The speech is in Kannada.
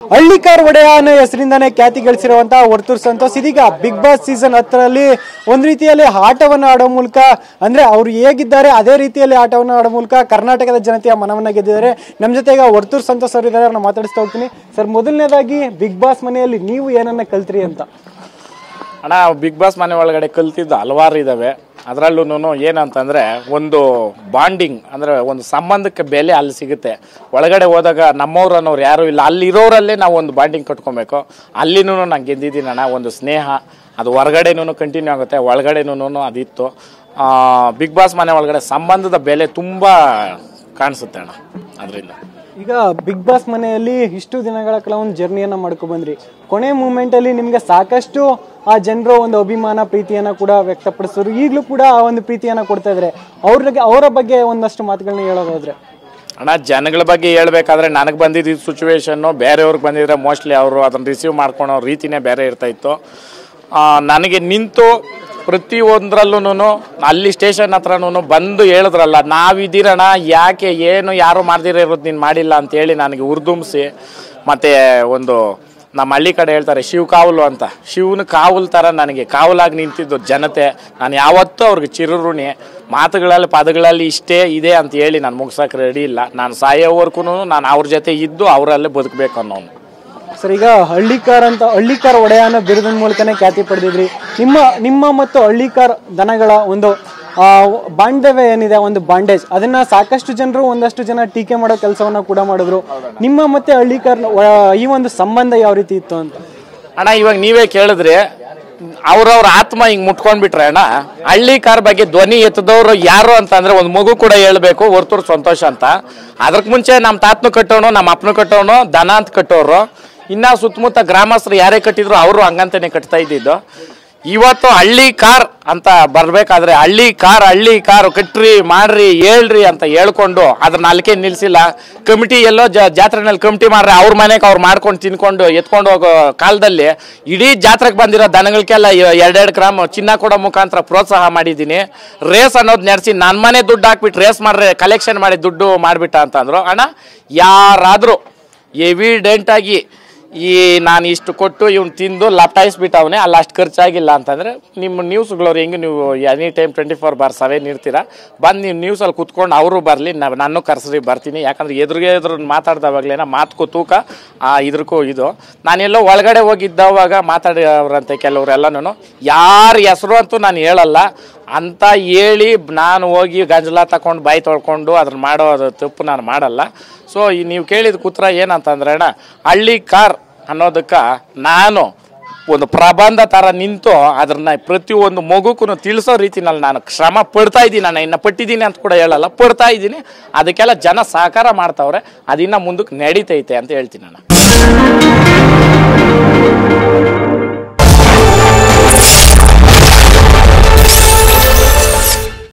ಹಳ್ಳಿಕಾರ್ ಒಡೆಯ ಅನ್ನೋ ಹೆಸರಿಂದಾನೇ ಖ್ಯಾತಿ ಗಳಿಸಿರುವಂತಹ ವರ್ತೂರ್ ಸಂತೋಷ್ ಇದೀಗ ಬಿಗ್ ಬಾಸ್ ಸೀಸನ್ 10ರಲ್ಲಿ ಒಂದ್ ರೀತಿಯಲ್ಲಿ ಆಟವನ್ನು ಆಡೋ ಮೂಲಕ ಅಂದ್ರೆ ಅವರು ಹೇಗಿದ್ದಾರೆ ಅದೇ ರೀತಿಯಲ್ಲಿ ಆಟವನ್ನು ಆಡೋ ಮೂಲಕ ಕರ್ನಾಟಕದ ಜನತೆಯ ಮನವನ್ನ ಗೆದ್ದಿದ್ದಾರೆ. ನಮ್ಮ ಜೊತೆ ಈಗ ವರ್ತೂರ್ ಸಂತೋಷ್ ಅವರು ಇದ್ದಾರೆ, ನಾನು ಮಾತಾಡಿಸ್ತಾ ಹೋಗ್ತೀನಿ. ಸರ್, ಮೊದಲನೇದಾಗಿ ಬಿಗ್ ಬಾಸ್ ಮನೆಯಲ್ಲಿ ನೀವು ಏನನ್ನ ಕಲ್ತ್ರಿ ಅಂತ? ಅಣ್ಣ, ಬಿಗ್ ಬಾಸ್ ಮನೆ ಒಳಗಡೆ ಕಲ್ತಿದ್ದು ಹಲವಾರು ಇದ್ದಾವೆ. ಅದರಲ್ಲೂ ಏನಂತಂದರೆ ಒಂದು ಬಾಂಡಿಂಗ್ ಅಂದರೆ ಒಂದು ಸಂಬಂಧಕ್ಕೆ ಬೆಲೆ ಅಲ್ಲಿ ಸಿಗುತ್ತೆ. ಒಳಗಡೆ ಹೋದಾಗ ನಮ್ಮವ್ರು ಅನ್ನೋರು ಯಾರೂ ಇಲ್ಲ, ಅಲ್ಲಿರೋರಲ್ಲೇ ನಾವು ಒಂದು ಬಾಂಡಿಂಗ್ ಕಟ್ಕೊಬೇಕು. ಅಲ್ಲಿನೂ ನಾನು ಗೆದ್ದಿದ್ದೀನಿ ಅಣ್ಣ. ಒಂದು ಸ್ನೇಹ ಅದು ಹೊರಗಡೆನೂ ಕಂಟಿನ್ಯೂ ಆಗುತ್ತೆ, ಒಳಗಡೆನೂ ಅದಿತ್ತು. ಬಿಗ್ ಬಾಸ್ ಮನೆ ಒಳಗಡೆ ಸಂಬಂಧದ ಬೆಲೆ ತುಂಬ ಕಾಣಿಸುತ್ತೆ ಅಣ್ಣ. ಅದರಿಂದ ಈಗ ಬಿಗ್ ಬಾಸ್ ಮನೆಯಲ್ಲಿ ಇಷ್ಟು ದಿನಗಳ ಕಾಲ ಒಂದು ಜರ್ನಿಯನ್ನ ಮಾಡ್ಕೊ ಬಂದ್ರಿ. ಕೊನೆ ಮೂಮೆಂಟ್ ಅಲ್ಲಿ ನಿಮ್ಗೆ ಸಾಕಷ್ಟು ಆ ಜನರು ಒಂದು ಅಭಿಮಾನ ಪ್ರೀತಿಯನ್ನ ಕೂಡ ವ್ಯಕ್ತಪಡಿಸಿದ್ರು. ಈಗಲೂ ಕೂಡ ಆ ಒಂದು ಪ್ರೀತಿಯನ್ನ ಕೊಡ್ತಾ ಇದ್ರೆ ಅವರ ಬಗ್ಗೆ ಒಂದಷ್ಟು ಮಾತುಗಳನ್ನ ಹೇಳೋದಾದ್ರೆ? ಅಣ್ಣ, ಜನಗಳ ಬಗ್ಗೆ ಹೇಳ್ಬೇಕಾದ್ರೆ ನನಗೆ ಬಂದಿದ್ದ ಸಿಚುವೇಶನ್ನು ಬೇರೆಯವ್ರಿಗೆ ಬಂದಿದ್ರೆ ಮೋಸ್ಟ್ಲಿ ಅವರು ಅದನ್ನು ರಿಸೀವ್ ಮಾಡ್ಕೊಳೋ ರೀತಿನೇ ಬೇರೆ ಇರ್ತಾಯಿತ್ತು. ನನಗೆ ನಿಂತು ಪ್ರತಿಯೊಂದರಲ್ಲೂ ಅಲ್ಲಿ ಸ್ಟೇಷನ್ ಹತ್ರನೂ ಬಂದು ಹೇಳಿದ್ರಲ್ಲ, ನಾವಿದ್ದೀರಣ, ಯಾಕೆ ಏನು ಯಾರು ಮಾಡ್ದಿರ ಇರೋದು ನೀನು ಮಾಡಿಲ್ಲ ಅಂತೇಳಿ ನನಗೆ ಉರ್ದುಂಬಿಸಿ, ಮತ್ತು ಒಂದು ನಮ್ಮ ಹಳ್ಳಿ ಕಡೆ ಹೇಳ್ತಾರೆ ಶಿವ್ ಕಾವಲು ಅಂತ, ಶಿವನ ಕಾವಲು ಥರ ನನಗೆ ಕಾವಲಾಗಿ ನಿಂತಿದ್ದು ಜನತೆ. ನಾನು ಯಾವತ್ತೂ ಅವ್ರಿಗೆ ಚಿರಋಣಿ. ಮಾತುಗಳಲ್ಲಿ ಪದಗಳಲ್ಲಿ ಇಷ್ಟೇ ಇದೆ ಅಂತ ಹೇಳಿ ನಾನು ಮುಗ್ಸೋಕೆ ರೆಡಿ ಇಲ್ಲ. ನಾನು ಸಾಯೋವರೆಗೂ ನಾನು ಅವ್ರ ಜೊತೆ ಇದ್ದು ಅವರಲ್ಲೇ ಬದುಕಬೇಕು ಅನ್ನೋನು. ಸರ್, ಈಗ ಹಳ್ಳಿಕಾರ್ ಒಡೆಯ ಅನ್ನೋ ಬಿರುದಿನ ಮೂಲಕನೇ ಖ್ಯಾತಿ ಪಡೆದಿದ್ರಿ. ನಿಮ್ಮ ಮತ್ತು ಹಳ್ಳಿಕಾರ್ ದನಗಳ ಒಂದು ಬಾಂಧವ್ಯ ಏನಿದೆ, ಒಂದು ಬಾಂಡೇಜ್, ಅದನ್ನ ಸಾಕಷ್ಟು ಜನರು ಒಂದಷ್ಟು ಜನ ಟೀಕೆ ಮಾಡೋ ಕೆಲಸವನ್ನ ಕೂಡ ಮಾಡಿದ್ರು. ನಿಮ್ಮ ಮತ್ತೆ ಹಳ್ಳಿಕಾರ್ ಈ ಒಂದು ಸಂಬಂಧ ಯಾವ ರೀತಿ ಇತ್ತು ಅಂತ? ಅಣ್ಣ, ಇವಾಗ ನೀವೇ ಕೇಳಿದ್ರೆ ಅವ್ರವ್ರ ಆತ್ಮ ಹಿಂಗ್ ಮುಟ್ಕೊಂಡ್ಬಿಟ್ರೆ ಅಣ್ಣ, ಹಳ್ಳಿಕಾರ್ ಬಗ್ಗೆ ಧ್ವನಿ ಎತ್ತದವ್ರು ಯಾರು ಅಂತಂದ್ರೆ ಒಂದು ಮಗು ಕೂಡ ಹೇಳ್ಬೇಕು, ವರ್ತೂರ್ ಸಂತೋಷ ಅಂತ. ಅದಕ್ಕೆ ಮುಂಚೆ ನಮ್ಮ ತಾತನು ಕಟ್ಟೋನು, ನಮ್ಮ ಅಪ್ಪನು ಕಟ್ಟೋನು, ದನ ಅಂತ ಕಟ್ಟೋರು. ಇನ್ನ ಸುತ್ತಮುತ್ತ ಗ್ರಾಮಸ್ಥರು ಯಾರೇ ಕಟ್ಟಿದ್ರು ಅವರು ಹಂಗಂತಾನೆ ಕಟ್ತಾ ಇದ್ದಿದ್ದು. ಇವತ್ತು ಹಳ್ಳಿ ಕಾರ್ ಅಂತ ಬರ್ಬೇಕಾದ್ರೆ ಹಳ್ಳಿ ಕಾರ್ ಕಟ್ರಿ ಮಾಡ್ರಿ ಹೇಳ್ರಿ ಅಂತ ಹೇಳ್ಕೊಂಡು ಅದ್ರನ್ನ ಅಲ್ಲಿಗೆ ನಿಲ್ಸಿಲ್ಲ. ಕಮಿಟಿ ಎಲ್ಲೋ ಜಾತ್ರೆನಲ್ಲಿ ಕಮಿಟಿ ಮಾಡ್ರೆ ಅವ್ರ ಮನೆಗೆ ಅವ್ರು ಮಾಡ್ಕೊಂಡು ತಿನ್ಕೊಂಡು ಎತ್ಕೊಂಡು ಹೋಗೋ ಕಾಲದಲ್ಲಿ ಇಡೀ ಜಾತ್ರೆಗೆ ಬಂದಿರೋ ದನಗಳಿಗೆಲ್ಲ 2 ಗ್ರಾಮ್ ಚಿನ್ನ ಕೊಡೋ ಮುಖಾಂತರ ಪ್ರೋತ್ಸಾಹ ಮಾಡಿದ್ದೀನಿ. ರೇಸ್ ಅನ್ನೋದು ನಡೆಸಿ ನನ್ನ ಮನೆ ದುಡ್ಡು ಹಾಕ್ಬಿಟ್ಟು ರೇಸ್ ಮಾಡ್ರೆ ಕಲೆಕ್ಷನ್ ಮಾಡಿ ದುಡ್ಡು ಮಾಡಿಬಿಟ್ಟ ಅಂತಂದ್ರು. ಅಣ್ಣ, ಯಾರಾದರೂ ಎವಿಡೆಂಟಾಗಿ ನಾನು ಇಷ್ಟು ಕೊಟ್ಟು ಇವ್ನು ತಿಂದು ಲಪ್ಟಾಯಿಸ್ಬಿಟ್ಟವನೇ, ಅಲ್ಲಿ ಅಷ್ಟು ಖರ್ಚಾಗಿಲ್ಲ ಅಂತಂದರೆ ನಿಮ್ಮ ನ್ಯೂಸ್ಗಳವ್ರು ಹೆಂಗೆ ನೀವು ಎನಿ ಟೈಮ್ 24/7 ಇರ್ತೀರ, ಬಂದು ನೀವು ನ್ಯೂಸಲ್ಲಿ ಕೂತ್ಕೊಂಡು ಅವರು ಬರಲಿ, ನಾನು ಕರೆಸ್ರಿ ಬರ್ತೀನಿ. ಯಾಕಂದರೆ ಎದುರು ಮಾತಾಡ್ದವಾಗಲೇನ ಮಾತುಕೂ ತೂಕ ಇದ್ರಕ್ಕೂ ಇದು. ನಾನೆಲ್ಲೋ ಒಳಗಡೆ ಹೋಗಿದ್ದವಾಗ ಮಾತಾಡೋರಂತೆ ಕೆಲವರೆಲ್ಲನೂ, ಯಾರ ಹೆಸರು ಅಂತೂ ನಾನು ಹೇಳಲ್ಲ ಅಂತ ಹೇಳಿ ನಾನು ಹೋಗಿ ಗಂಜಲ ತಗೊಂಡು ಬಾಯಿ ತೊಳ್ಕೊಂಡು ಅದ್ರ ಮಾಡೋ ತಪ್ಪು ನಾನು ಮಾಡಲ್ಲ. ಸೊ ನೀವು ಕೇಳಿದ ಕೂತ್ರ ಏನಂತಂದ್ರೆ ಅಣ್ಣ, ಹಳ್ಳಿ ಕಾರ್ ಅನ್ನೋದಕ್ಕೆ ನಾನು ಒಂದು ಪ್ರಬಂಧ ಥರ ನಿಂತು ಅದನ್ನ ಪ್ರತಿಯೊಂದು ಮಗುಕ್ಕೂ ತಿಳಿಸೋ ರೀತಿನಲ್ಲಿ ನಾನು ಶ್ರಮ ಪಡ್ತಾ ಇದ್ದೀನಿ. ನಾನು ಇನ್ನು ಪಟ್ಟಿದ್ದೀನಿ ಅಂತ ಕೂಡ ಹೇಳಲ್ಲ, ಪಡ್ತಾ ಇದ್ದೀನಿ. ಅದಕ್ಕೆಲ್ಲ ಜನ ಸಹಕಾರ ಮಾಡ್ತಾವ್ರೆ, ಅದಿನ್ನ ಮುಂದಕ್ಕೆ ನಡೀತೈತೆ ಅಂತ ಹೇಳ್ತೀನಿ ನಾನು.